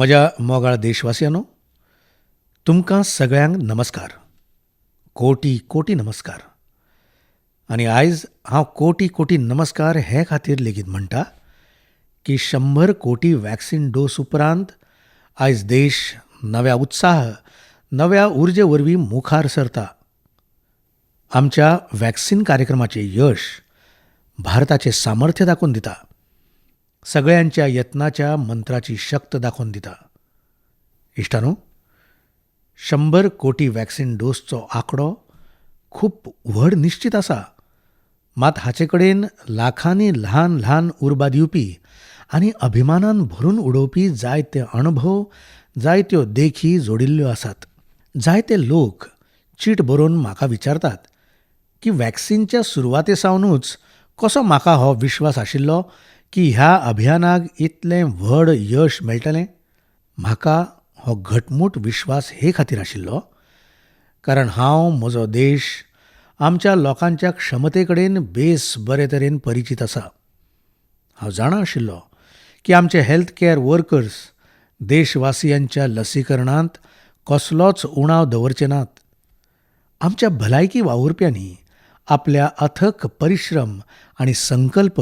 म्हज्या मोगाळ देशवासियांनो, तुमकां सगळ्यांक नमस्कार. कोटी कोटी नमस्कार. आनी आयज हांव कोटी कोटी नमस्कार हे खातीर लेगीत म्हणटा की 100 कोटी वॅक्सीन डोस उपरांत आयज देश नव्या उत्साह, नव्या उर्जे वरवीं मुखार सरता. आमच्या वॅक्सीन कार्यक्रमाचें यश भारताचें सामर्थ्य दाखोवन दिता. सगळ्यांच्या यत्नाच्या मंत्राची शक्त दाखोवन दिता. इश्टानो, 100 कोटी वॅक्सीन डोसचो आंकडो खूब व्हड निश्चित आसा. मात हाचे कडेन लाखांनी ल्हान ल्हान उर्बा दिवपी आनी अभिमानान भरून उडोवपी जायते अणभव, जायत्यो देखी जोडिल्ल्यो आसात. जायते लोक चीट बरोवन म्हाका विचारतात की वॅक्सीनच्या सुरवातेसावनूच कसो म्हाका हो विश्वास आशिल्लो की ह्या अभियानाक इतलें व्हड यश मेळटलें. म्हाका हो घटमूट विश्वास हे खातीर आशिल्लो कारण हांव, म्हजो देश, आमच्या लोकांच्या क्षमतेकडेन बेस बरे तरेन परिचीत आसा. हांव जाणा आशिल्लो की आमचे हेल्थ कॅअर वर्कर्स देशवासियांच्या लसीकरणांत कसलोच उणाव दवरचे नात. आमच्या भलायकी वावुरप्यांनी आपल्या अथक परिश्रम आनी संकल्प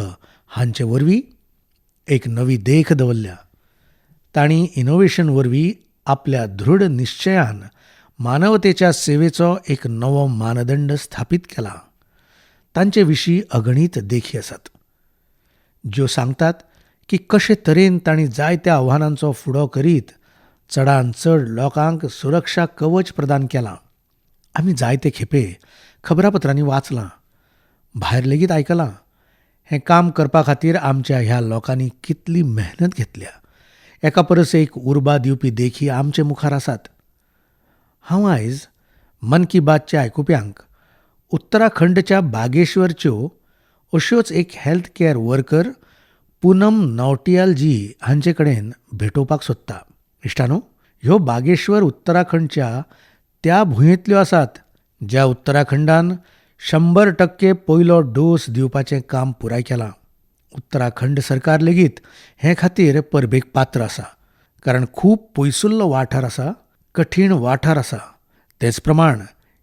हांचे वरवीं एक नवी देख दवरल्या. तांणी इनोव्हेशन वरवीं आपल्या दृढ निश्चयान मानवतेच्या सेवेचो एक नवो मानदंड स्थापीत केला. तांचे विशीं अगणीत देखी आसात, ज्यो सांगतात की कशे तरेन तांणी जायत्या आव्हानांचो फुडो करीत चडांत चड लोकांक सुरक्षा कवच प्रदान केलां. आमी जायते खेपे खबरापत्रांनी वाचलां, भायर लेगीत आयकलां. हें काम करपा खातीर आमच्या ह्या लोकांनी कितली मेहनत घेतल्या. एका परस एक उर्बा दिवपी देखी आमचे मुखार आसात. हांव आयज मन की बातच्या आयकुप्यांक उत्तराखंडच्या बागेश्वरच्यो अश्योच एक health care worker Poonam Nautiyal ji हांचे कडेन भेटोवपाक सोदता. इश्टानो, ह्यो बागेश्वर उत्तराखंडच्या त्या भुंयेंतल्यो आसात ज्या उत्तराखंडान 100% पयलो डोस दिवपाचें काम पुराय केलां. उत्तराखंड सरकार लेगीत हे खातीर परबेक पात्र आसा, कारण खूब पयसुल्लो वाठार आसा, कठीण वाठार आसा. तेच प्रमाण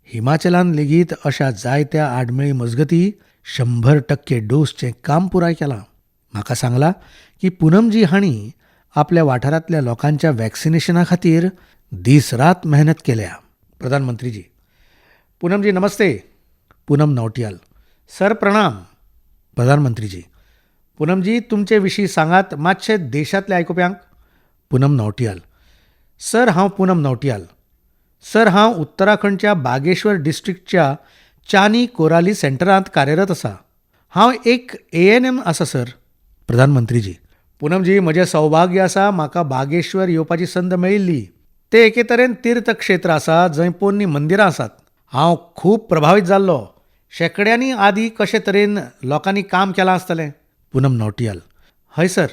हिमाचलान लेगीत अशा जायत्या आडमेळी मजगतीं 100% डोसचें काम पुराय केलां. म्हाका सांगलां की पूनमजी हांणी आपल्या वाठारांतल्या लोकांच्या वॅक्सिनेशना खातीर दीस रात मेहनत केल्या. प्रधानमंत्रीजी: पूनमजी नमस्ते. पूनम नौटियाल: सर प्रणाम. प्रधानमंत्रीजी: पूनमजी, तुमचे विशीं सांगात मातशे देशांतल्या आयकुप्यांक. पूनम नौटियाल: सर, हांव पूनम नौटियाल. सर, हांव उत्तराखंडच्या बागेश्वर डिस्ट्रिक्टच्या चानी कोराली सेंटरांत कार्यरत आसा. हांव एक ANM आसा सर. प्रधानमंत्रीजी: पूनमजी, म्हजें सौभाग्य आसा म्हाका बागेश्वर येवपाची संद मेळिल्ली. तें एके तरेन तीर्थक्षेत्र आसा जंय पोरणी मंदिरां आसात. हांव खूब प्रभावीत जाल्लो. शेकड्यांनी आदीं कशे तरेन लोकांनी काम केलां आसतलें. पूनम नौटियाल: हय सर.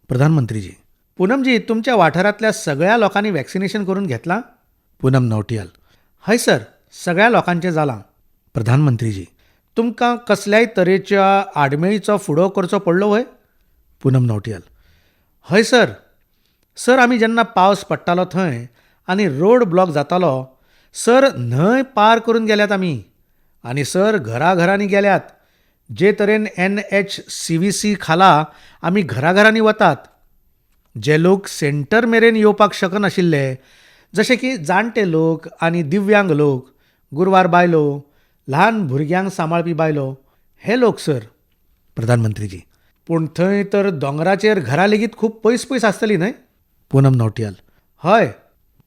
प्रधानमंत्रीजी: पूनमजी, तुमच्या वाठारांतल्या सगळ्या लोकांनी वॅक्सिनेशन करून घेतलां. पूनम नौटियाल: हय सर, सगळ्या लोकांचें जालां. प्रधानमंत्रीजी: तुमकां कसल्याय तरेच्या आडमेळीचो फुडो करचो पडलो व्हय. पूनम नौटियाल: हय सर. सर, आमी जेन्ना पावस पडटालो थंय आनी रोड ब्लॉक जातालो, सर, न्हंय पार करून गेल्यात आमी. आनी सर, घराघरांनी गेल्यात. जे तरेन NHCVC खाला आमी घराघरांनी वतात. जे लोक सेंटर मेरेन येवपाक शकनाशिल्ले, जशे की जाणटे लोक आनी दिव्यांग लोक, गुरवार बायलो, ल्हान भुरग्यांक सांबाळपी बायलो, हे लोक सर. प्रधानमंत्रीजी: पूण थंय तर दोंगराचेर घरां लेगीत खूब पयस पयस आसतलीं न्हय. पूनम नौटियाल: हय.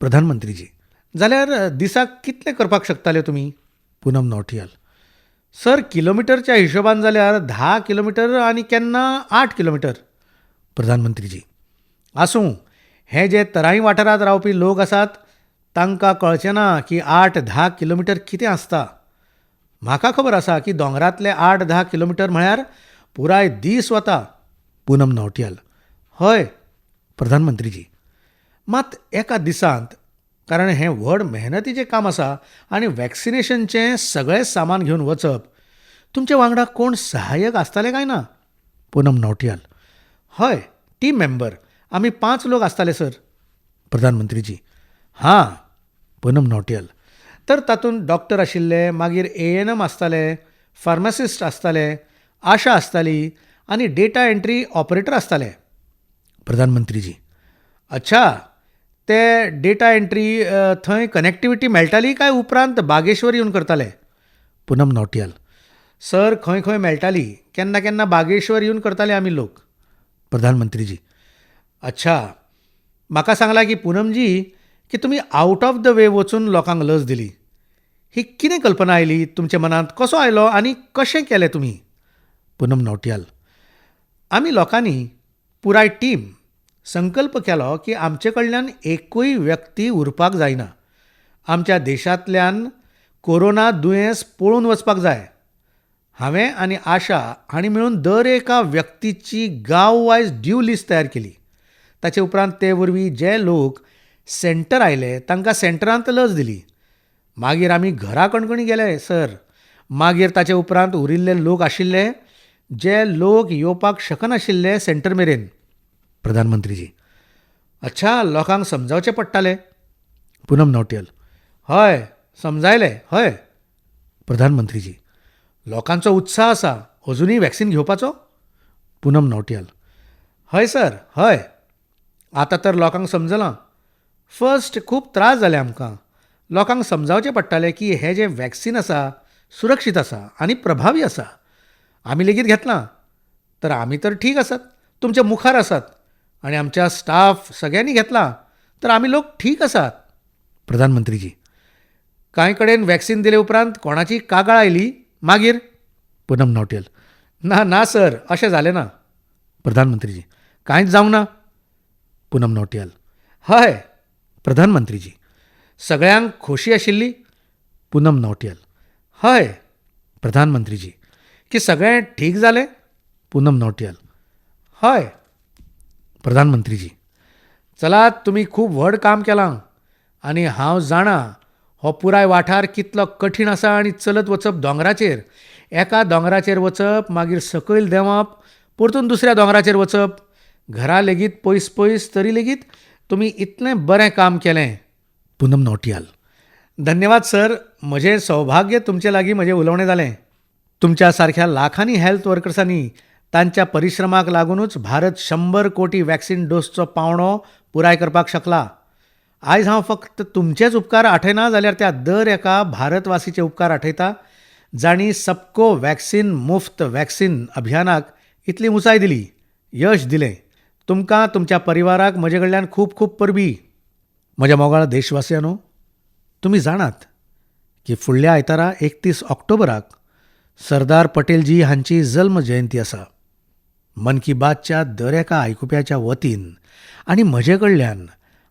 प्रधानमंत्रीजी: जाल्यार दिसाक कितले करपाक शकताले तुमी. पूनम नौटियाल: सर, किलोमिटरच्या हिशोबान जाल्यार 10 किलोमिटर आनी केन्ना 8 किलोमिटर. प्रधानमंत्रीजी: आसूं, हे जे तराई वाठारांत रावपी लोक आसात तांकां कळचें ना की 8-10 किलोमिटर कितें आसता. म्हाका खबर आसा की दोंगरांतले 8-10 किलोमिटर म्हळ्यार पुराय दीस वता. पूनम नौटियाल: हय. प्रधानमंत्रीजी: मात एका दिसांत, कारण हें व्हड मेहनतीचें काम आसा आनी वॅक्सिनेशनचें सगळें सामान घेवन वचप, तुमचे वांगडा कोण सहाय्यक आसताले काय ना. पूनम नौटियाल: हय, टीम मेंबर आमी 5 लोक आसताले सर. प्रधानमंत्रीजी: हां. पूनम नौटियाल: तर तातूंत डॉक्टर आशिल्ले, मागीर ANM आसताले, फार्मासिस्ट आसताले, आशा आसताली आनी डेटा एंट्री ऑपरेटर आसताले. प्रधानमंत्रीजी: अच्छा, ते डेटा एंट्री थंय कनेक्टिविटी मेळटाली काय उपरांत बागेश्वर येवन करताले? पूनम नौटियाल: सर, खंय खंय मेळटाली. केन्ना केन्ना बागेश्वर येवन करताले आमी लोक. प्रधानमंत्रीजी: अच्छा. म्हाका सांगला की पूनमजी की तुमी आउट ऑफ द वे वचून लोकांक लस दिली. ही कितें कल्पना आयली तुमच्या मनांत, कसो आयलो आनी कशें केलें तुमी? पूनम नौटियाल: आमी लोकांनी, पुराय टीम संकल्प केलो की आमचे कडल्यान एकूय व्यक्ती उरपाक जायना. आमच्या देशांतल्यान कोरोना दुयेंस पळून वचपाक जाय. हांवें आनी आशा हांणी मेळून दर एका व्यक्तीची गांव वायज ड्यू लिस्ट तयार केली. ताचे उपरांत ते वरवीं जे लोक सेंटर आयले तांकां सेंटरांत लस दिली. मागीर आमी घरा कणकणी गेले सर. मागीर ताचे उपरांत उरिल्ले लोक आशिल्ले जे लोक येवपाक शकनाशिल्ले सेंटर मेरेन. प्रधानमंत्रीजी: अच्छा, लोकांक समजावचें पडटालें. पूनम नौटियाल: हय, समजायलें, हय. प्रधानमंत्रीजी: लोकांचो उत्साह आसा अजुनूय वॅक्सिन घेवपाचो? पूनम नौटियाल: हय सर, हय. आतां तर लोकांक समजलां. फर्स्ट खूब त्रास जाले आमकां. लोकांक समजावचें पडटालें की हें जें वॅक्सिन आसा सुरक्षीत आसा आनी प्रभावी आसा. आमी लेगीत घेतलां. तर आमी तर ठीक आसात, तुमच्या मुखार आसात. आनी आमच्या स्टाफ सगळ्यांनी घेतलां तर आमी लोक ठीक आसात. प्रधानमंत्रीजी: कांय कडेन वॅक्सिन दिले उपरांत कोणाची कागाळ आयली मागीर? पूनम नौटियाल: ना ना सर, अशें जालें ना. प्रधानमंत्रीजी: कांयच जावंक ना? पूनम नौटियाल: हय. प्रधानमंत्रीजी: सगळ्यांक खोशी आशिल्ली? पूनम नौटियाल: हय. प्रधानमंत्रीजी: की सगळें ठीक जालें? पूनम नौटियाल: हय. प्रधानमंत्रीजी: चलात, तुमी खूब व्हड काम केलां आनी हांव जाणां हो पुराय वाठार कितलो कठीण आसा आनी चलत वचप दोंगराचेर, एका दोंगराचेर वचप, मागीर सकयल देंवप, परतून दुसऱ्या दोंगराचेर वचप, घरा लेगीत पयस पयस, तरी लेगीत तुमी इतलें बरें काम केलें. पूनम नौटियाल: धन्यवाद सर. म्हजें सौभाग्य तुमचे लागीं म्हजें उलोवणें जालें. तुमच्या सारक्या लाखांनी हेल्थ वर्कर्सांनी तांच्या परिश्रमाक लागूनच भारत 100 कोटी वॅक्सिन डोसचो पावंडो पुराय करपाक शकला. आयज हांव फक्त तुमचेच उपकार आठयना जाल्यार त्या दर एका भारतवासीचे उपकार आठयता जांणी सबको वॅक्सिन मुफ्त वॅक्सिन अभियानाक इतली उंचाय दिली, यश दिलें. तुमकां, तुमच्या परिवाराक म्हजे कडल्यान खूब खूब परबीं. म्हज्या मोगाळ देशवासियांनो, तुमी जाणात की फुडल्या आयतारा 31 ऑक्टोबराक सरदार पटेलजी हांची जल्म जयंती आसा. मन की बातच्या दर एका आयकुप्याच्या वतीन आनी म्हजे कडल्यान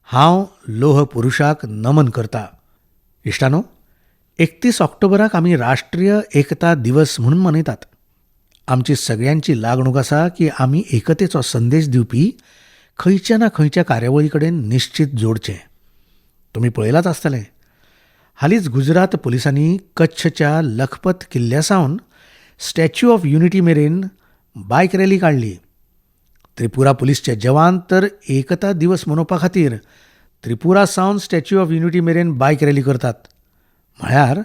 हांव लोह पुरुषाक नमन करतां. इश्टानो, 31 ऑक्टोबराक आमी राष्ट्रीय एकता दिवस म्हणून मनयतात. आमची सगळ्यांची लागणूक आसा की आमी एकतेचो संदेश दिवपी खंयच्या ना खंयच्या कार्यावळी कडेन निश्चित जोडचें. तुमी पळयलांच आसतलें, हालींच गुजरात पुलिसांनी कच्छच्या लखपत किल्ल्यासावन स्टॅच्यू ऑफ युनिटी मेरेन बायक रॅली काडली. त्रिपुरा पुलीसचे जवान तर एकता दिवस मनोवपा खातीर त्रिपुरा सावन स्टॅच्यू ऑफ युनिटी मेरेन बायक रॅली करतात. म्हळ्यार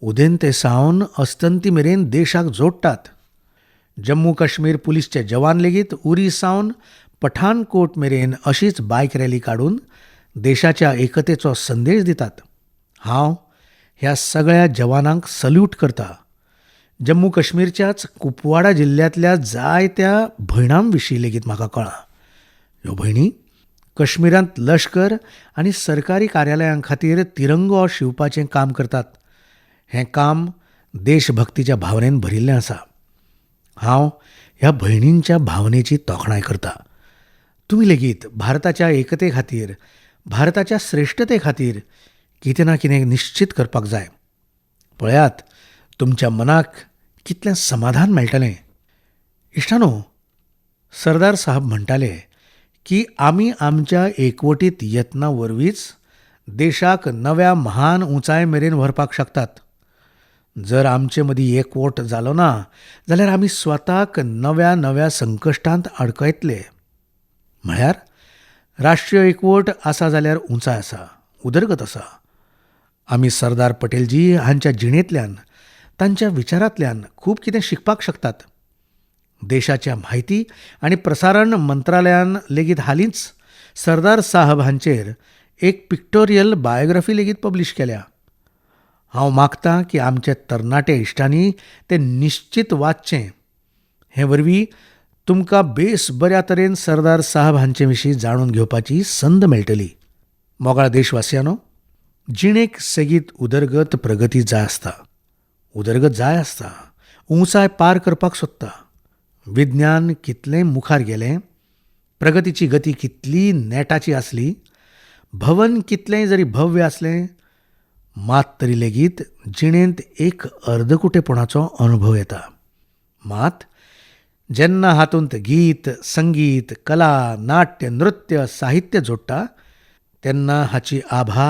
उदेंते सावन अस्तंती मेरेन देशाक जोडटात. जम्मू काश्मीर पुलीसचे जवान लेगीत उरी सावन पठाणकोट मेरेन अशीच बायक रॅली काडून देशाच्या एकतेचो संदेश दितात. हांव ह्या सगळ्या जवानांक सल्यूट करतां. जम्मू काश्मीरच्याच कुपवाडा जिल्ल्यांतल्या जायत्या भयणां विशीं लेगीत म्हाका कळ्ळां. ह्यो भयणी काश्मीरांत लश्कर आनी सरकारी कार्यालयां खातीर तिरंगो शिंवपाचें काम करतात. हें काम देशभक्तीच्या भावनेन भरिल्लें आसा. हांव ह्या भयणींच्या भावनेची तोखणाय करतां. तुमी लेगीत भारताच्या एकते खातीर, भारताच्या श्रेश्ठते खातीर कितें ना कितें निश्चित करपाक जाय. पळयात, तुमच्या मनाक कितलें समाधान मेळटलें. इश्टानो, सरदार साहब म्हणटाले की आमी आमच्या एकवटीत यत्ना वरवींच देशाक नव्या महान उंचाय मेरेन व्हरपाक शकतात. जर आमचे मदीं एकवट जालो ना जाल्यार आमी स्वताक नव्या नव्या संकश्टांत अडकयतले. म्हळ्यार राष्ट्रीय एकवट आसा जाल्यार उंचाय आसा, उदरगत आसा. आमी सरदार पटेलजी हांच्या जिणेंतल्यान, तांच्या विचारांतल्यान खूब कितें शिकपाक शकतात. देशाच्या म्हायती आनी प्रसारण मंत्रालयान लेगीत हालींच सरदार साहब हांचेर एक पिक्टोरियल बायोग्राफी लेगीत पब्लीश केल्या. हांव मागतां की आमचे तरणाटे इश्टांनी तें निश्चित वाचचें. हे वरवीं तुमकां बेस बऱ्या तरेन सरदार साहब हांचे विशीं जाणून घेवपाची संद मेळटली. मोगाळ देशवासियांनो, जिणेक सेगीत उदरगत प्रगती जाय आसता. उदरगत जाय आसता, उंचाय पार करपाक सोदता. विज्ञान कितलें मुखार गेलें, प्रगतीची गती कितली नेटाची आसली, भवन कितलेंय जरी भव्य आसलें, मात तरी लेगीत जिणेंत एक अर्दकुटेपणाचो अनुभव येता. मात जेन्ना हातूंत गीत, संगीत, कला, नाट्य, नृत्य, साहित्य जोडटा, तेन्ना हाची आभा,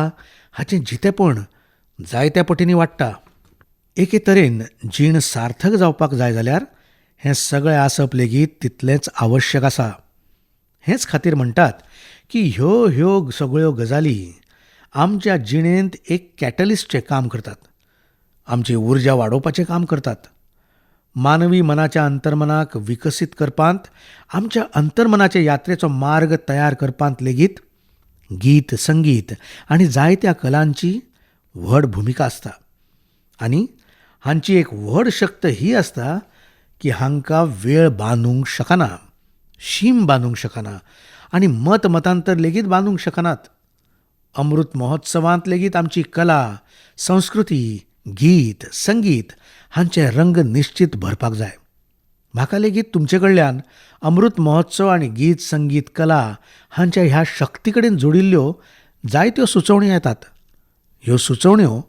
हाचें जितेपण जायत्या पटींनी वाडटा. एके तरेन जीण सार्थक जावपाक जाय जाल्यार हें सगळें आसप लेगीत तितलेंच आवश्यक आसा. हेच खातीर म्हणटात की ह्यो सगळ्यो गजाली आमच्या जिणेंत एक कॅटलिस्टचें काम करतात, आमची उर्जा वाडोवपाचें काम करतात. मानवी मनाच्या अंतर्मनाक विकसीत करपांत, आमच्या अंतर्मनाचे यात्रेचो मार्ग तयार करपांत लेगीत गीत, संगीत आनी जायत्या कलांची व्हड भुमिका आसता. आनी हांची एक व्हड शक्त ही आसता की हांकां वेळ बांदूंक शकना, शीम बांदूंक शकना आनी मतमतांतर लेगीत बांदूंक शकनात. अमृत महोत्सवांत लेगीत आमची कला, संस्कृती, गीत, संगीत हांचे रंग निश्चित भरपाक जाय. म्हाका लेगीत तुमचे कडल्यान अमृत महोत्सव आनी गीत, संगीत, कला हांच्या ह्या शक्ती कडेन जोडिल्ल्यो जायत्यो सुचोवण्यो येतात. ह्यो सुचोवण्यो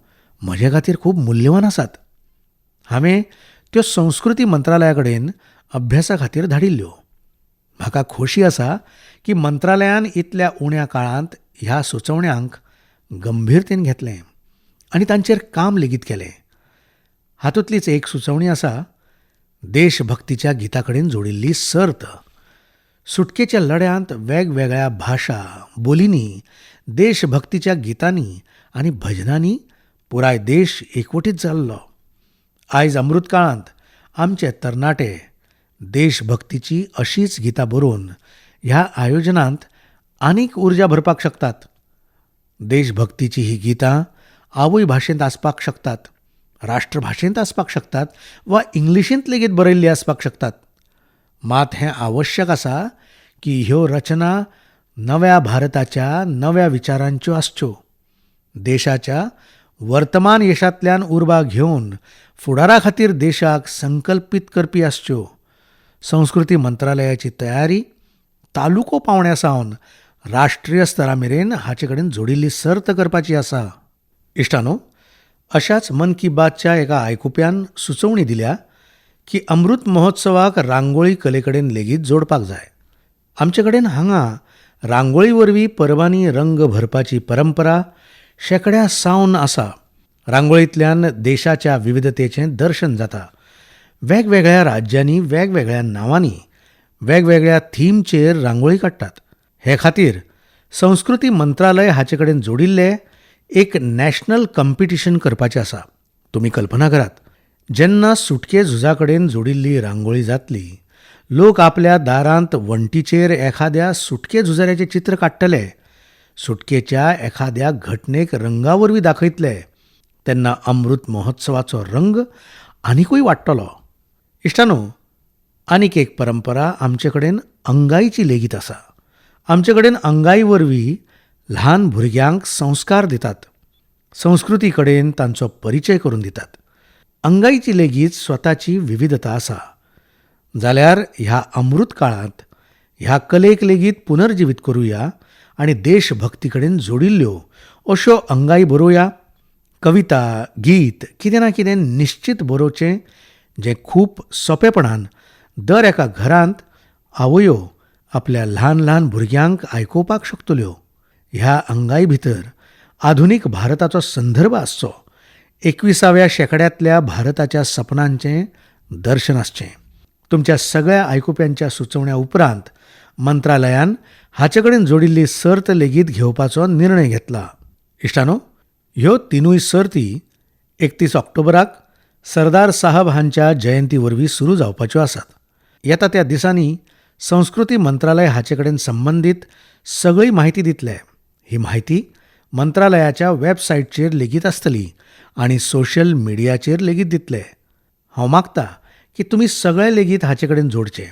म्हजे खातीर खूब मुल्यवान आसात. हांवें त्यो संस्कृती मंत्रालया कडेन अभ्यासा खातीर धाडिल्ल्यो. म्हाका खोशी आसा की मंत्रालयान इतल्या उण्या काळांत ह्या सुचोवण्यांक गंभीरतेन घेतलें आनी तांचेर काम लेगीत केलें. हातूंतलीच एक सुचोवणी आसा देशभक्तीच्या गिता कडेन जोडिल्ली सर्त. सुटकेच्या लढ्यांत वेगवेगळ्या भाशा, बोलींनी, देशभक्तीच्या गितांनी आनी भजनांनी पुराय देश एकवटीत जाल्लो. आयज अमृत काळांत आमचे तरणाटे देशभक्तीची अशीच गितां बरोवन ह्या आयोजनांत आनीक उर्जा भरपाक शकतात. देशभक्तीची ही गितां आवय भाशेंत आसपाक शकतात, राष्ट्रभाशेंत आसपाक शकतात वा इंग्लिशींत लेगीत बरयल्ली आसपाक शकतात. मात हें आवश्यक आसा की ह्यो रचना नव्या भारताच्या नव्या विचारांच्यो आसच्यो. देशाच्या वर्तमान यशांतल्यान उर्बा घेवन फुडारा खातीर देशाक संकल्पीत करपी आसच्यो. संस्कृती मंत्रालयाची तयारी तालुको पावंड्या सावन राष्ट्रीय स्तरा मेरेन हाचे कडेन जोडिल्ली सर्त करपाची आसा. इश्टानो, अशाच मन की बातच्या एका आयकुप्यान सुचोवणी दिल्या की अमृत महोत्सवाक रांगोळी कले कडेन लेगीत जोडपाक जाय. आमचे कडेन हांगा रांगोळी वरवीं परबांनी रंग भरपाची परंपरा शेकड्या सावन आसा. रांगोळींतल्यान देशाच्या विविधतेचें दर्शन जाता. वेगवेगळ्या राज्यांनी वेगवेगळ्या नांवांनी वेगवेगळ्या थीमचेर रांगोळी काडटात. हे खातीर संस्कृती मंत्रालय हाचे कडेन जोडिल्ले एक नॅशनल कॉम्पिटिशन करपाचें आसा. तुमी कल्पना करात, जेन्ना सुटके झुजा कडेन जोडिल्ली रांगोळी जातली, लोक आपल्या दारांत वण्टीचेर एखाद्या सुटके झुजाऱ्याचें चित्र काडटले, सुटकेच्या एखाद्या घटनेक रंगा वरवीं दाखयतले, तेन्ना अमृत महोत्सवाचो रंग आनिकूय वाडटलो. इश्टानो, आनीक एक परंपरा आमचे कडेन अंगाईची लेगीत आसा. आमचे कडेन अंगाई वरवीं ल्हान भुरग्यांक संस्कार दितात, संस्कृती कडेन तांचो परिचय करून दितात. अंगाईची लेगीत स्वताची विविधता आसा. जाल्यार ह्या अमृत काळांत ह्या कलेक लेगीत पुनर्जिवीत करुया आनी देशभक्ती कडेन जोडिल्ल्यो अश्यो अंगाई बरोवया. कविता, गीत, कितें ना कितें निश्चित बरोवचें, जें खूब सोंपेपणान दर एका घरांत आवयो आपल्या ल्हान ल्हान भुरग्यांक आयकोवपाक शकतल्यो. ह्या अंगाई भितर आधुनीक भारताचो संदर्भ आसचो, 21व्या शेंकड्यांतल्या भारताच्या सपनांचें दर्शन आसचें. तुमच्या सगळ्या आयकुप्यांच्या सुचोवण्या उपरांत मंत्रालयान हाचे कडेन जोडिल्ली सर्त लेगीत घेवपाचो निर्णय घेतला. इश्टानो, ह्यो तिनूय सर्ती 31 ऑक्टोबराक सरदार साहब हांच्या जयंती वरवीं सुरू जावपाच्यो आसात. येता त्या दिसांनी संस्कृती मंत्रालय हाचे कडेन संबंदीत सगळी माहिती दितले. ही माहिती मंत्रालयाच्या वेबसायटचेर लेगीत आसतली आनी सोशल मिडियाचेर लेगीत दितले. हांव मागतां की तुमी सगळे लेगीत हाचे कडेन जोडचे.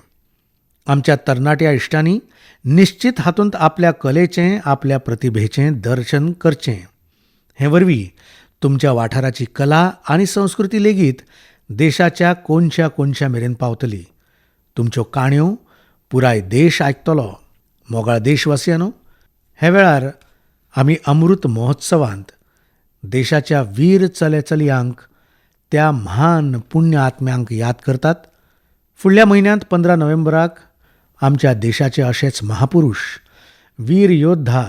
आमच्या तरणाट्या इश्टांनी निश्चित हातूंत आपल्या कलेचें, आपल्या प्रतिभेचें दर्शन करचें. हे वरवीं तुमच्या वाठाराची कला आनी संस्कृती लेगीत देशाच्या कोनशा मेरेन पावतली. तुमच्यो काणयो पुराय देश आयकतलो. मोगाळ देशवासियांनो, हे वेळार आमी अमृत महोत्सवांत देशाच्या वीर चले चलयांक, त्या महान पुण्य आत्म्यांक याद करतात. फुडल्या म्हयन्यांत 15 नोव्हेंबराक आमच्या देशाचे अशेच महापुरुष, वीर योद्धा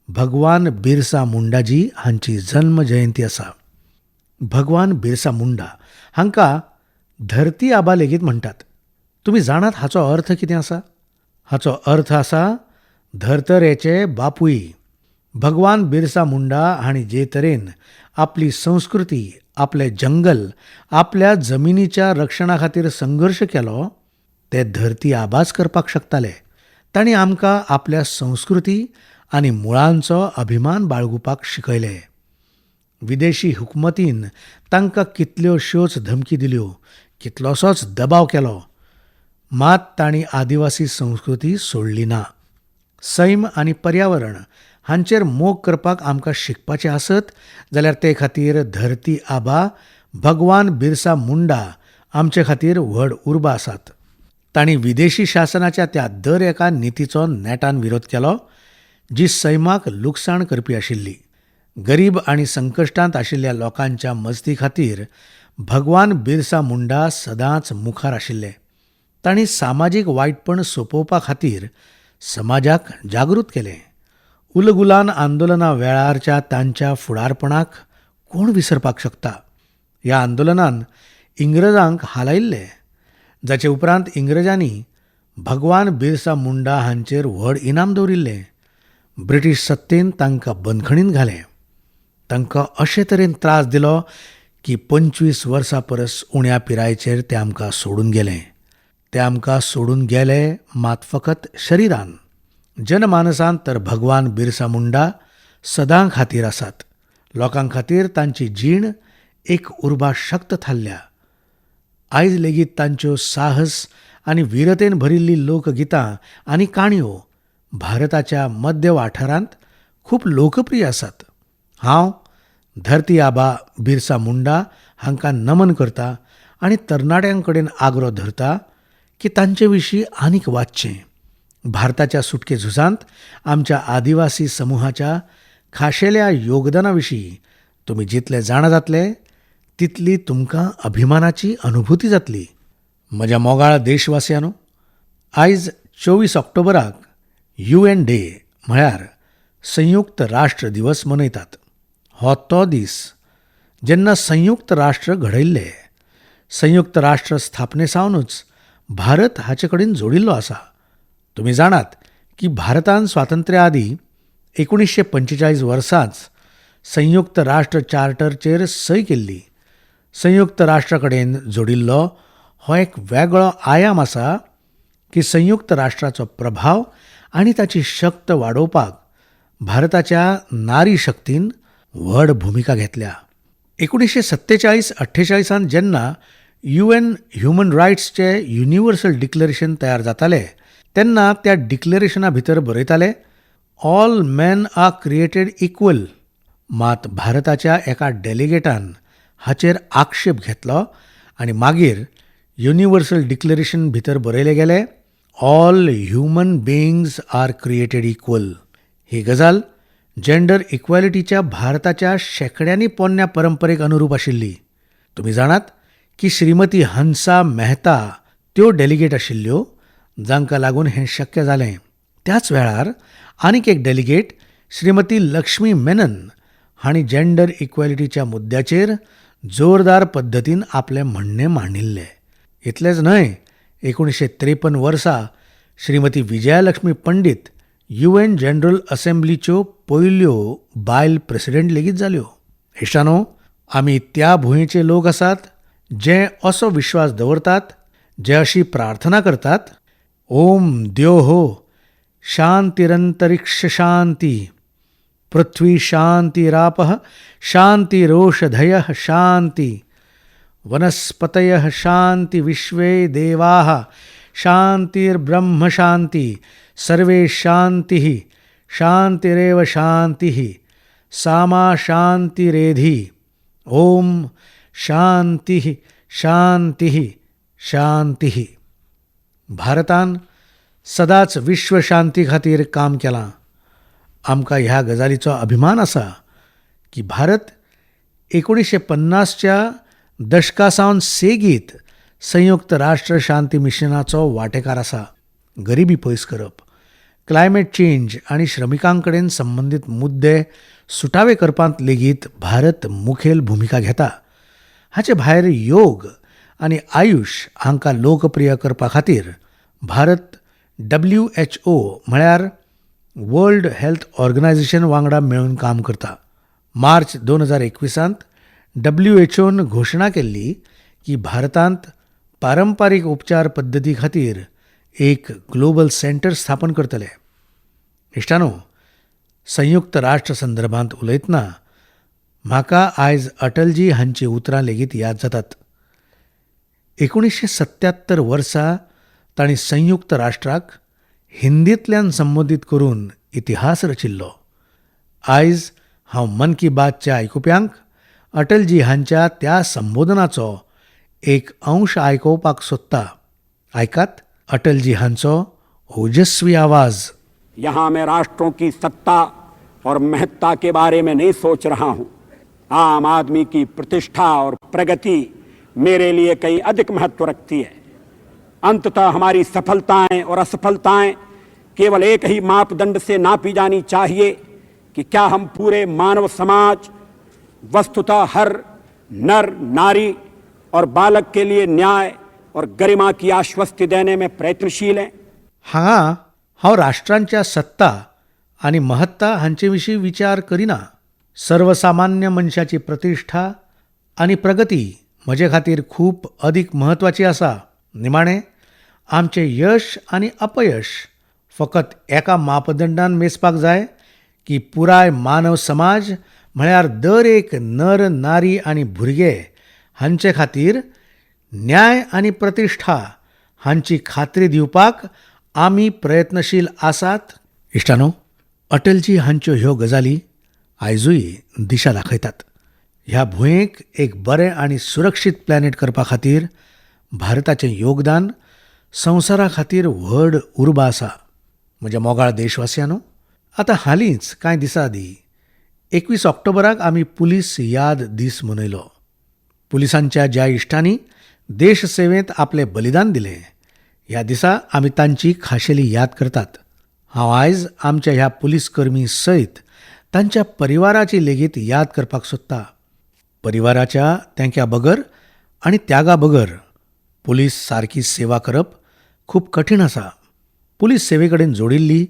भगवान बिरसा मुंडाजी हांची जल्म जयंती आसा. भगवान बिरसा मुंडा हांकां धरती आबा लेगीत म्हणटात. तुमी जाणात हाचो अर्थ कितें आसा? हाचो अर्थ आसा धर्तरेचे बापूय. भगवान बिरसा मुंडा हांणी जे तरेन आपली संस्कृती, आपले जंगल, आपल्या जमिनीच्या रक्षणा खातीर संघर्श केलो ते धरती आबाच करपाक शकताले. तांणी आमकां आपल्या संस्कृती आनी मुळांचो अभिमान बाळगुपाक शिकयले. विदेशी हुकमतीन तांकां कितल्योश्योच धमकी दिल्यो, कितलोसोच दबाव केलो, मात तांणी आदिवासी संस्कृती सोडली ना. सैम आनी पर्यावरण हांचेर मोग करपाक आमकां शिकपाचें आसत जाल्यार ते खातीर धरती आबा भगवान बिरसा मुंडा आमचे खातीर व्हड उर्बा आसात. तांणी विदेशी शासनाच्या त्या दर एका नितीचो नेटान विरोध केलो जी सैमाक लुकसाण करपी आशिल्ली. गरीब आनी संकश्टांत आशिल्ल्या लोकांच्या मजती खातीर भगवान बिरसा मुंडा सदांच मुखार आशिल्ले. तांणी सामाजीक वायटपण सोंपोवपा खातीर समाजाक जागृत केलें. उलगुलान आंदोलना वेळारच्या तांच्या फुडारपणाक कोण विसरपाक शकता? ह्या आंदोलनान इंग्रजांक हालायिल्ले, जाचे उपरांत इंग्रजांनी भगवान बिरसा मुंडा हांचेर व्हड इनाम दवरिल्लें. ब्रिटीश सत्तेन तांकां बंदखणींत घालें. तांकां अशे तरेन त्रास दिलो की 25 वर्सां परस उण्या पिरायेचेर ते आमकां सोडून गेले. ते आमकां सोडून गेले मात फकत शरिरान. जनमानसांत तर भगवान बिरसा मुंडा सदां खातीर आसात. लोकां खातीर तांची जीण एक उर्बा शक्त थारल्या. आयज लेगीत तांच्यो साहस आनी वीरतेन भरिल्लीं लोकगितां आनी काणयो भारताच्या मध्य वाठारांत खूब लोकप्रिय आसात. हांव धरती आबा बिरसा मुंडा हांकां नमन करतां आनी तरणाट्यां कडेन आग्रो धरतां की तांचे विशीं आनीक वाचचें. भारताच्या सुटके झुजांत आमच्या आदिवासी समुहाच्या खाशेल्या योगदाना विशीं तुमी जितले जाणा जातले तितली तुमकां अभिमानाची अनुभूती जातली. म्हज्या मोगाळ देशवासियांनो, आयज 24 ऑक्टोबराक UN डे म्हळ्यार संयुक्त राष्ट्र दिवस मनयतात. हो तो दीस जेन्ना संयुक्त राष्ट्र घडयल्ले. संयुक्त राष्ट्र स्थापने सावनूच भारत हाचे कडेन जोडिल्लो आसा. तुमी जाणात की भारतान स्वातंत्र्या आदीं 1945 वर्साच संयुक्त राष्ट्र चार्टरचेर सय केल्ली. संयुक्त राष्ट्रा कडेन जोडिल्लो हो एक वेगळो आयाम आसा की संयुक्त राष्ट्राचो प्रभाव आनी ताची शक्त वाडोवपाक भारताच्या नारी शक्तीन व्हड भुमिका घेतल्या. 1947-48 जेन्ना UN ह्युमन रायट्सचे युनिवर्सल डिक्लरेशन तयार जाताले तेन्ना त्या डिक्लरेशना भितर बरयताले all man are created equal. मात भारताच्या एका डेलिगेटान हाचेर आक्षेप घेतलो आनी मागीर युनिवर्सल डिक्लरेशन भितर बरयले गेले all human beings are created equal. ही गजाल जेंडर इक्वॅलिटीच्या भारताच्या शेकड्यांनी पोरण्या परंपरेक अनुरूप आशिल्ली. तुमी जाणात की श्रीमती हंसा मेहता त्यो डेलिगेट आशिल्ल्यो जांकां लागून हें शक्य जालें. त्याच वेळार आनीक एक डेलिगेट श्रीमती लक्ष्मी मेनन हांणी जेंडर इक्वॅलिटीच्या मुद्द्याचेर जोरदार पद्दतीन आपलें म्हणणें मांडिल्लें. इतलेंच न्हय, 1953 वर्सा श्रीमती विजयालक्ष्मी पंडित UN जनरल असेंब्लीच्यो पयल्यो बायल प्रेसिडेंट लेगीत जाल्यो. इश्टानो, आमी त्या भुंयेचे लोक आसात जे असो विश्वास दवरतात, जे अशी प्रार्थना करतात, ओम द्योहो शांतिरंतरिक्ष शांती, पृथ्वी शांतिरापः शांतिरोषधयः शांति, वनस्पतयः शांति विश्वे देवाः शांतिर्ब्रह्म शांति, सर्वे शांतिः शांतिरेव शांतिः, सामा शांतिरेधि, ओम शांतिः शांतिः शांतिः. भारतान सदांच विश्व शांती खातीर काम केलां. आमकां ह्या गजालीचो अभिमान आसा की भारत 1950च्या दशका सावन सेगीत संयुक्त राष्ट्र शांती मिशनाचो वांटेकार आसा. गरिबी पयस करप, क्लायमेट चेंज आनी श्रमिकां कडेन संबंदीत मुद्दे सुटावे करपांत लेगीत भारत मुखेल भुमिका घेता. हाचे भायर योग आनी आयुष हांकां लोकप्रिय करपा खातीर भारत WHO म्हळ्यार वर्ल्ड हेल्थ ऑर्गनायझेशन वांगडा मेळून काम करता. मार्च 2021 WHOन घोशणा केल्ली की भारतांत पारंपारीक उपचार पद्दती खातीर एक ग्लोबल सेंटर स्थापन करतले. इश्टानो, संयुक्त राष्ट्र संदर्भांत उलयतना म्हाका आयज अटलजी हांची उतरां लेगीत याद जातात. 1977 वर्सा तांणी संयुक्त राष्ट्राक हिंदींतल्यान संबोधीत करून इतिहास रचिल्लो. आयज हांव मन की बातच्या आयकुप्यांक अटलजी हांच्या त्या संबोधनाचो एक अंश आयकोवपाक सोदता. आयकात अटलजी हांचो ओजस्वी आवाज. यहाँ मैं राष्ट्रों की सत्ता और महत्ता के बारे में नहीं सोच रहा हूँ. आम आदमी की प्रतिष्ठा और प्रगति मेरे लिए कहीं अधिक महत्व रखती है. अंततः हमारी सफलताएं और असफलताएं केवल एक ही मापदंड से नापी जानी चाहिए कि क्या हम पूरे मानव समाज, वस्तुतः हर नर नारी और बालक के लिए न्याय और गरिमा की आश्वस्ति देने में प्रयत्नशील हैं. हांगा हांव राष्ट्रांच्या सत्ता आनी महत्ता हांचे विशीं विचार करिना. सर्वसामान्य मनशाची प्रतिष्ठा आनी प्रगती म्हजे खातीर खूब अदीक म्हत्वाची आसा. निमाणें, आमचें यश आनी अपयश फकत एका मापदंडान मेजपाक जाय की पुराय मानव समाज म्हळ्यार दर एक नर नारी आनी भुरगे हांचे खातीर न्याय आनी प्रतिष्ठा हांची खात्री दिवपाक आमी प्रयत्नशील आसात. इश्टानो, अटलजी हांच्यो ह्यो गजाली आयजूय दिशा दाखयतात. ह्या भुंयेक एक बरें आनी सुरक्षीत प्लॅनेट करपा खातीर भारताचें योगदान संवसारा खातीर व्हड उर्बा आसा. म्हज्या मोगाळ देशवासियांनो, आतां हालींच कांय दिसां आदीं 21 ऑक्टोबराक आमी पुलीस याद दीस मनयलो. पुलिसांच्या ज्या इश्टांनी देश सेवेंत आपलें बलिदान दिलें, ह्या दिसा आमी तांची खाशेली याद करतात. हांव आयज आमच्या ह्या पुलीस कर्मी सयत तांच्या परिवाराची लेगीत याद करपाक सोदता. परिवाराच्या तेंक्या बगर आनी त्यागा बगर पुलीस सारकी सेवा करप खूब कठीण आसा. पुलीस सेवे कडेन जोडिल्ली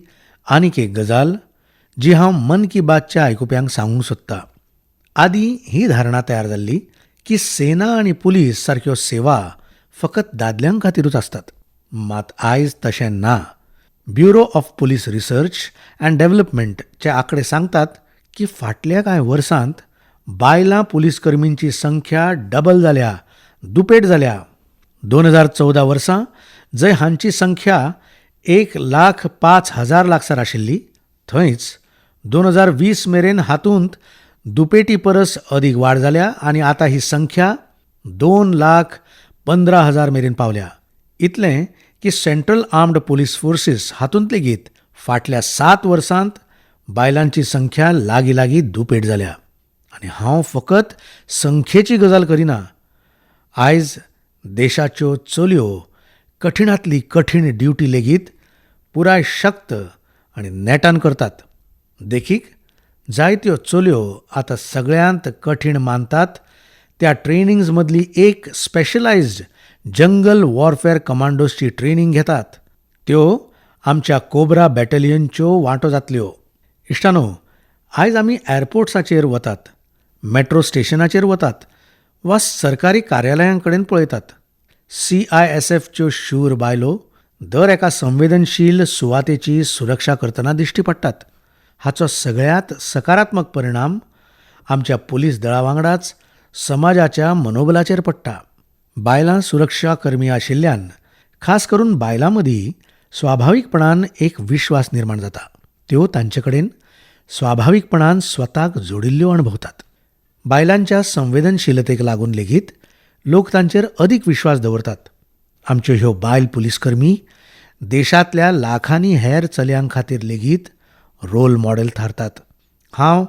आनीक एक गजाल जी हांव मन की बातच्या आयकुप्यांक सांगूंक सोदतां. आदीं ही धारणा तयार जाल्ली की सेना आनी पुलीस सारक्यो सेवा फकत दादल्यांक खातीरूच आसतात. मात आयज तशें ना. Bureau of police research and डेव्हलपमेंटचे आंकडे सांगतात की फाटल्या कांय वर्सांत बायलां पुलीस कर्मींची संख्या डबल जाल्या, दुपेट जाल्या. 2014 वर्सा जंय हांची संख्या 1,05,000 लागसार आशिल्ली, थंयच 2020 मेरेन हातूंत दुपेटी परस अदीक वाड जाल्या आनी आतां ही संख्या 2,15,000 मेरेन पावल्या. इतलें की सेंट्रल आर्म्ड पुलीस फोर्सीस हातूंत लेगीत फाटल्या 7 वर्सांत बायलांची संख्या लागीं दुपेट जाल्या. आनी हांव फकत संख्येची गजाल करिना. आयज देशाच्यो चलयो कठीणांतली कठीण ड्युटी लेगीत पुराय शक्त आनी नेटान करतात. देखीक जायत्यो चलयो आतां सगळ्यांत कठीण मानतात त्या ट्रेनिंग्स मदली एक स्पेशलायज्ड जंगल वॉरफेअर कमांडोजची ट्रेनिंग घेतात. त्यो आमच्या कोब्रा बॅटलियनच्यो वांटो जातल्यो. इश्टानो, आयज आमी एअरपोर्ट्साचेर वतात, मेट्रो स्टेशनाचेर वतात वा सरकारी कार्यालयां कडेन पळयतात. CISFच्यो शूर बायलो दर एका संवेदनशील सुवातेची सुरक्षा करतना दिश्टी पडटात. हाचो सगळ्यांत सकारात्मक परिणाम आमच्या पुलीस दळा वांगडाच समाजाच्या मनोबलाचेर पडटा. बायलां सुरक्षा कर्मी आशिल्ल्यान खास करून बायलां मदीं स्वाभावीकपणान एक विश्वास निर्माण जाता. त्यो तांचे कडेन स्वाभावीकपणान स्वताक जोडिल्ल्यो अणभवतात. बायलांच्या संवेदनशीलतेक लागून लेगीत लोक तांचेर अदीक विश्वास दवरतात. आमच्यो ह्यो बायल पुलीसकर्मी देशांतल्या लाखांनी हेर चलयां खातीर लेगीत रोल मॉडेल थारतात. हांव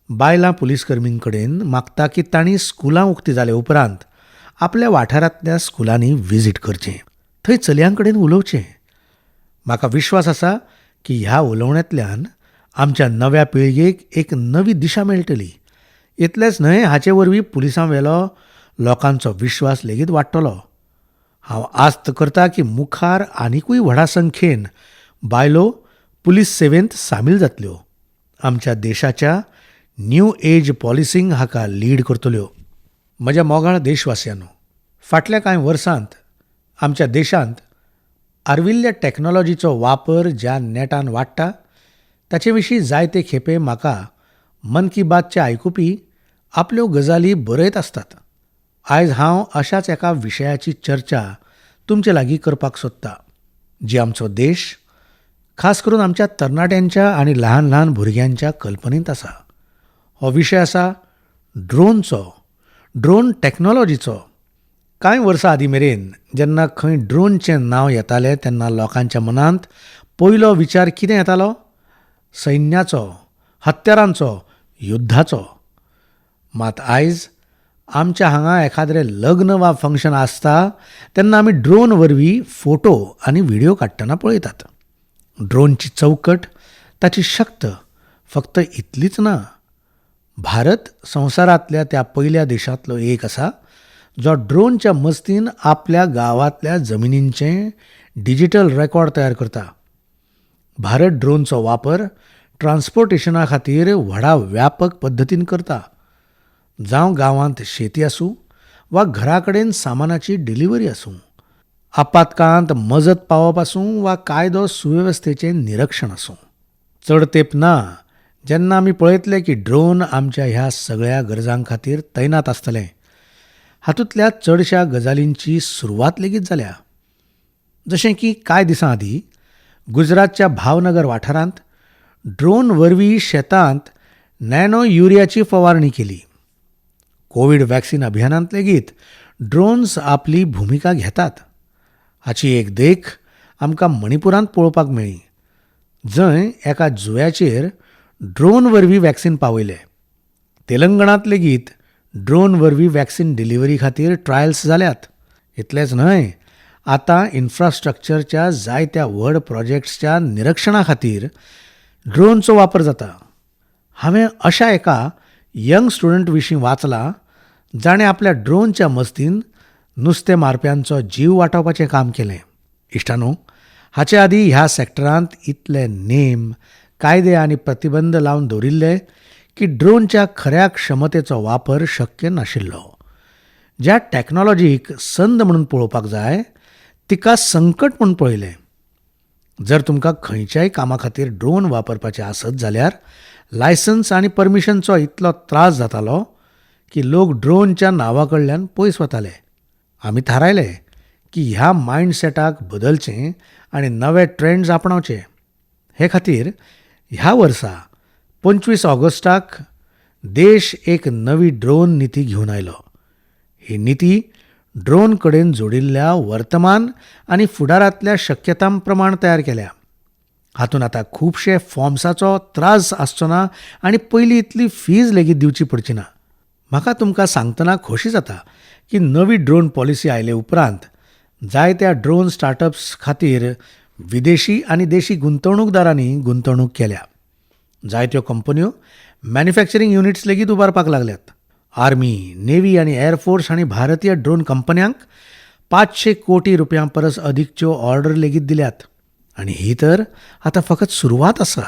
बायलां पुलीसकर्मीं कडेन मागता की तांणी स्कुलां उक्तीं जाल्या उपरांत आपल्या वाठारांतल्या स्कुलांनी व्हिजीट करचें, थंय चलयां कडेन उलोवचें. म्हाका विश्वास आसा की ह्या उलोवण्यांतल्यान आमच्या नव्या पिळगेक एक नवी दिशा मेळटली. इतलेंच न्हय, हाचे वरवीं पुलिसां वेलो लोकांचो विश्वास लेगीत वाडटलो. हांव आस्त करतां की मुखार आनिकूय व्हडा संख्येन बायलो पुलीस सेवेंत सामील जातल्यो. आमच्या देशाच्या न्यू एज पॉलिसींक हाका लीड करतल्यो. म्हज्या मोगाळ देशवासियांनो, फाटल्या कांय वर्सांत आमच्या देशांत आर्विल्ल्या टॅक्नॉलॉजीचो वापर ज्या नेटान वाडटा ताचे विशीं जायते खेपे म्हाका मन की बातचे आयकुपी आपल्यो गजाली बरयत आसतात. आयज हांव अशाच एका विशयाची चर्चा तुमचे लागीं करपाक सोदतां, जी आमचो देश खास करून आमच्या तरणाट्यांच्या आनी ल्हान ल्हान भुरग्यांच्या कल्पनेंत आसा. हो विशय आसा ड्रोन टॅक्नॉलॉजीचो. कांय वर्सां आदीं मेरेन जेन्ना खंय ड्रोनचें नांव येतालें तेन्ना लोकांच्या मनांत पयलो विचार कितें येतालो? सैन्याचो, हत्यारांचो, युद्धाचो. मात आयज आमच्या हांगा एखाद्रें लग्न वा फंक्शन आसता तेन्ना आमी ड्रोन वरवीं फोटो आनी व्हिडिओ काडटना पळयतात. ड्रोनची चौकट, ताची शक्त फक्त इतलीच ना. भारत संवसारांतल्या त्या पयल्या देशांतलो एक आसा जो ड्रोनच्या मस्तीन आपल्या गांवांतल्या जमिनींचें डिजिटल रेकॉर्ड तयार करता. भारत ड्रोनचो वापर ट्रान्सपोर्टेशना खातीर व्हडा व्यापक पद्दतीन करता. जावं गांवांत शेती आसूं वा घरा कडेन सामानाची डिलिव्हरी आसूं, आपातकाळांत मजत पावप आसूं वा कायदो सुवेवस्थेचें निरीक्षण आसूं. चड तेंप ना जेन्ना आमी पळयतले की ड्रोन आमच्या ह्या सगळ्या गरजां खातीर तैनात आसतले. हातूंतल्या चडशा गजालींची सुरवात लेगीत जाल्या. जशें की कांय दिसां आदीं गुजरातच्या भावनगर वाठारांत ड्रोन वरवीं शेतांत नॅनो युरियाची फवारणी केली. कोविड वॅक्सिन अभियानांत लेगीत ड्रोन्स आपली भुमिका घेतात. हाची एक देख आमकां मणिपुरांत पळोवपाक मेळ्ळी, जंय एका जुंव्याचेर ड्रोन वरवीं वॅक्सिन पावयलें. तेलंगणांत लेगीत ड्रोन वरवीं वॅक्सिन डिलिव्हरी खातीर ट्रायल्स जाल्यात. इतलेंच न्हय, आतां इन्फ्रास्ट्रक्चरच्या जायत्या व्हड प्रोजेक्ट्सच्या निरीक्षणा खातीर ड्रोनचो वापर जाता. हांवें अशा एका यंग स्टुडंट विशीं वाचलां जाणें आपल्या ड्रोनच्या मस्तीन नुस्तें मारप्यांचो जीव वाटावपाचें काम केलें. इश्टानो, हाचे आदीं ह्या सॅक्टरांत इतले नेम, कायदे आनी प्रतिबंध लावन दवरिल्ले की ड्रोनच्या खऱ्या क्षमतेचो वापर शक्य नाशिल्लो. ज्या टॅक्नॉलॉजीक संद म्हणून पळोवपाक जाय तिका संकट म्हणून पळयलें. जर तुमकां खंयच्याय कामा खातीर ड्रोन वापरपाचें आसत जाल्यार लायसन्स आनी परमिशनचो इतलो त्रास जातालो की लोक ड्रोनच्या नांवा कडल्यान पयस वताले. आमी थारायलें की ह्या मायंडसेटाक बदलचें आनी नवे ट्रेंड्स आपणावचे. हे खातीर ह्या वर्सा 25 ऑगस्टाक देश एक नवी ड्रोन नीती घेवन आयलो. ही नीती ड्रोन कडेन जोडिल्ल्या वर्तमान आनी फुडारांतल्या शक्यतां प्रमाण तयार केल्या. हातूंत आतां खुबशे फॉर्म्साचो त्रास आसचो ना आनी पयलीं इतली फीज लेगीत दिवची पडची ना. म्हाका तुमकां सांगतना खोशी जाता की नवी ड्रोन पॉलिसी आयले उपरांत जायत्या ड्रोन स्टार्टअप्स खातीर विदेशी आनी देशी गुंतवणूकदारांनी गुंतवणूक केल्या. जायत्यो कंपन्यो मॅन्युफॅक्चरिंग युनिट्स लेगीत उबारपाक लागल्यात. आर्मी, नेव्ही आनी एअरफोर्स हांणी भारतीय ड्रोन कंपन्यांक 500 कोटी रुपयां परस अदीकच्यो ऑर्डर लेगीत दिल्यात. आनी ही तर आतां फकत सुरवात आसा.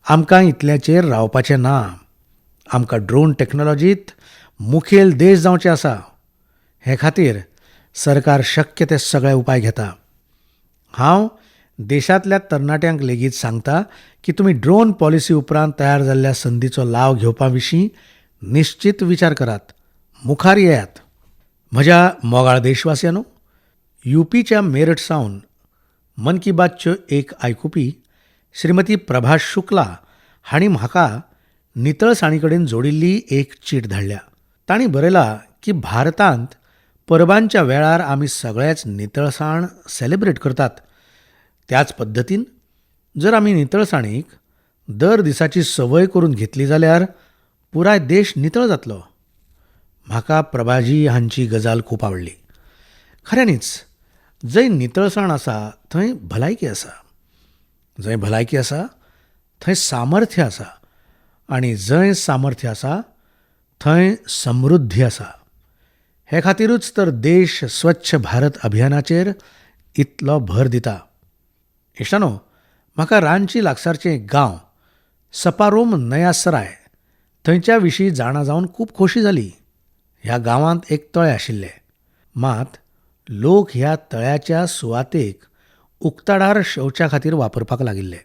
आमकां इतल्याचेर रावपाचें ना. आमकां ड्रोन टॅक्नॉलॉजींत मुखेल देश जावचें आसा. हे खातीर सरकार शक्य ते सगळे उपाय घेता. हांव देशांतल्या तरणाट्यांक लेगीत सांगता की तुमी ड्रोन पॉलिसी उपरांत तयार जाल्ल्या संदीचो लाव घेवपा विशीं निश्चीत विचार करात. मुखार येयात. म्हज्या मोगाळ देशवासियांनो, यूपीच्या मेरठ सावन मन की बातच्यो एक आयकुपी श्रीमती प्रभा शुक्ला हांणी म्हाका नितळसाणी कडेन जोडिल्ली एक चीट धाडल्या. तांणी बरयलां की भारतांत परबांच्या वेळार आमी सगळेच नितळसाण सेलेब्रेट करतात. त्याच पद्दतीन जर आमी नितळसाणीक दर दिसाची संवय करून घेतली जाल्यार पुराय देश नितळ जातलो. म्हाका प्रभाजी हांची गजाल खूब आवडली. खऱ्यांनीच जंय नितळसाण आसा थंय भलायकी आसा. जंय भलायकी आसा थंय सामर्थ्य आसा. आनी जंय सामर्थ्य आसा थंय समृद्धी आसा. हे खातीरूच तर देश स्वच्छ भारत अभियानाचेर इतलो भर दिता. इश्टानो, म्हाका रांची लागसारचें एक गांव सपारोम नया सराय थंयच्या विशीं जाणा जावन खूब खोशी जाली. ह्या गांवांत एक तळें आशिल्लें. मात लोक ह्या तळ्याच्या सुवातेक उक्ताडार शौचा खातीर वापरपाक लागिल्ले.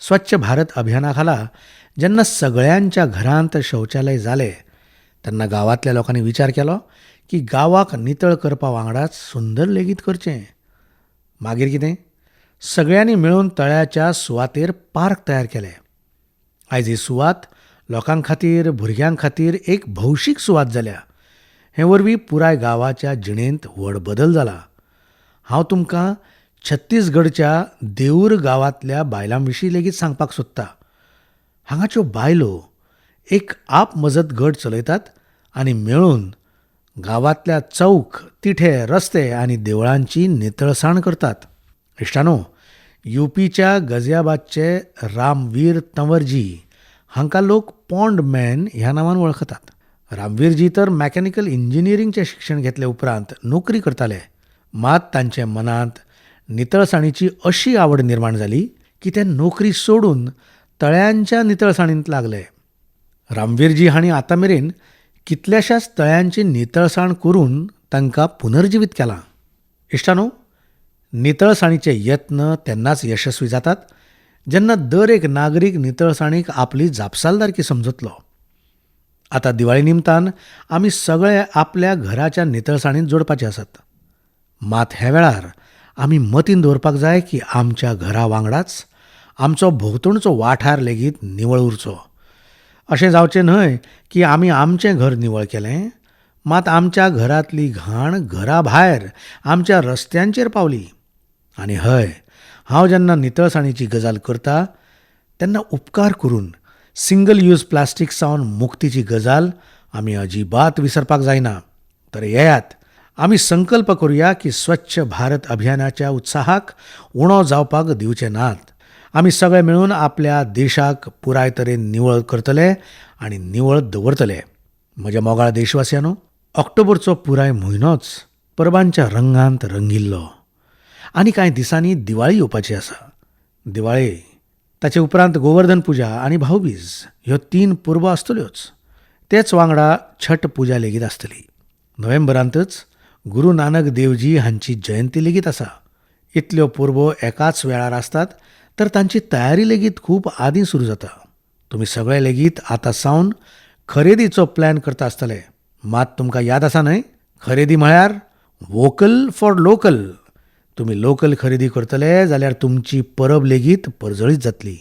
स्वच्छ भारत अभियाना खाला जेन्ना सगळ्यांच्या घरांत शौचालय जालें तेन्ना गांवांतल्या लोकांनी विचार केलो की गांवाक नितळ करपा वांगडाच सुंदर लेगीत करचें. मागीर कितें? सगळ्यांनी मेळून तळ्याच्या सुवातेर पार्क तयार केलें. आयज ही सुवात लोकां खातीर, भुरग्यां खातीर एक भौशीक सुवात जाल्या. हे वरवीं पुराय गांवाच्या जिणेंत व्हड बदल जाला. हांव तुमकां छत्तीसगडच्या देऊर गांवांतल्या बायलां विशीं लेगीत सांगपाक सोदतां. हांगाच्यो बायलो एक आप मजत गट चलयतात आनी मेळून गांवांतल्या चौक, तिठे, रस्ते आनी देवळांची नितळसाण करतात. इश्टानो, यूपीच्या गझियाबादचे रामवीर तंवरजी हांकां लोक पॉन्ड मॅन ह्या नांवान वळखतात. रामवीरजी तर मॅकॅनिकल इंजिनियरिंगचें शिक्षण घेतले उपरांत नोकरी करताले. मात तांचे मनांत नितळसाणीची अशी आवड निर्माण जाली की ते नोकरी सोडून तळ्यांच्या नितळसाणींत लागले. रामवीरजी हांणी आतां मेरेन कितल्याशाच तळ्यांची नितळसाण करून तांकां पुनर्जिवीत केलां. इश्टानो, नितळसाणीचे यत्न तेन्नाच यशस्वी जातात जेन्ना दर एक नागरीक नितळसाणीक आपली जापसालदारकी समजतलो. आतां दिवाळे निमतान आमी सगळे आपल्या घराच्या नितळसाणींत जोडपाचे आसात. मात हे वेळार आमी मतीन दवरपाक जाय की आमच्या घरा वांगडाच आमचो भोंवतणचो वाठार लेगीत निवळ उरचो. अशें जावचें न्हय की आमी आमचें घर निवळ केलें, मात आमच्या घरांतली घाण घरा भायर आमच्या रस्त्यांचेर पावली. आनी हय, हांव जेन्ना नितळसाणीची गजाल करतां तेन्ना उपकार करून सिंगल यूज प्लास्टीक सावन मुक्तीची गजाल आमी अजिबात विसरपाक जायना. तर येयात, आमी संकल्प करुया की स्वच्छ भारत अभियानाच्या उत्साहाक उणो जावपाक दिवचे नात. आमी सगळे मेळून आपल्या देशाक पुराय तरेन निवळ करतले आनी निवळ दवरतले. म्हज्या मोगाळ देशवासियांनो, ऑक्टोबरचो पुराय म्हयनोच परबांच्या रंगांत रंगिल्लो. आनी कांय दिसांनी दिवाळी येवपाची आसा. दिवाळी, ताचे उपरांत गोवर्धन पुजा आनी भाऊबीज ह्यो 3 परबो आसतल्योच. तेच वांगडा छठ पुजा लेगीत आसतली. नोव्हेंबरांतच गुरू नानक देवजी हांची जयंती लेगीत आसा. इतल्यो परबो एकाच वेळार आसतात तर तांची तयारी लेगीत खूब आदीं सुरू जाता. तुमी सगळे लेगीत आतां सावन खरेदीचो प्लॅन करता आसतले. मात तुमकां याद आसा न्हय, खरेदी म्हळ्यार वोकल फॉर लोकल. तुमी लोकल खरेदी करतले जाल्यार तुमची परब लेगीत परजळीत जातली.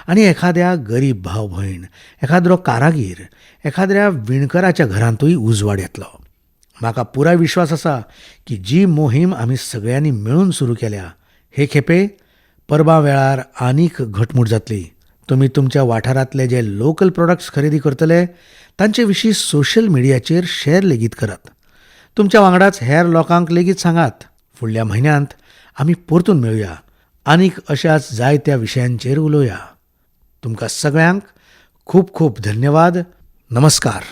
आनी एखाद्या गरीब भाव भयण, एखाद्रो कारागीर, एखाद्या विणकराच्या घरांतूय उजवाड येतलो. म्हाका पुराय विश्वास आसा की जी मोहीम आमी सगळ्यांनी मेळून सुरू केल्या, हे खेपे परबा वेळार आनीक घटमूट जातली. तुमी तुमच्या वाठारांतले जे लोकल प्रॉडक्ट्स खरेदी करतले तांचे विशीं सोशल मिडियाचेर शेअर लेगीत करात. तुमच्या वांगडाच हेर लोकांक लेगीत सांगात. फुडल्या म्हयन्यांत आमी परतून मेळुया आनीक अशाच जायत्या विशयांचेर उलोवया. तुमकां सगळ्यांक खूब खूब धन्यवाद. नमस्कार.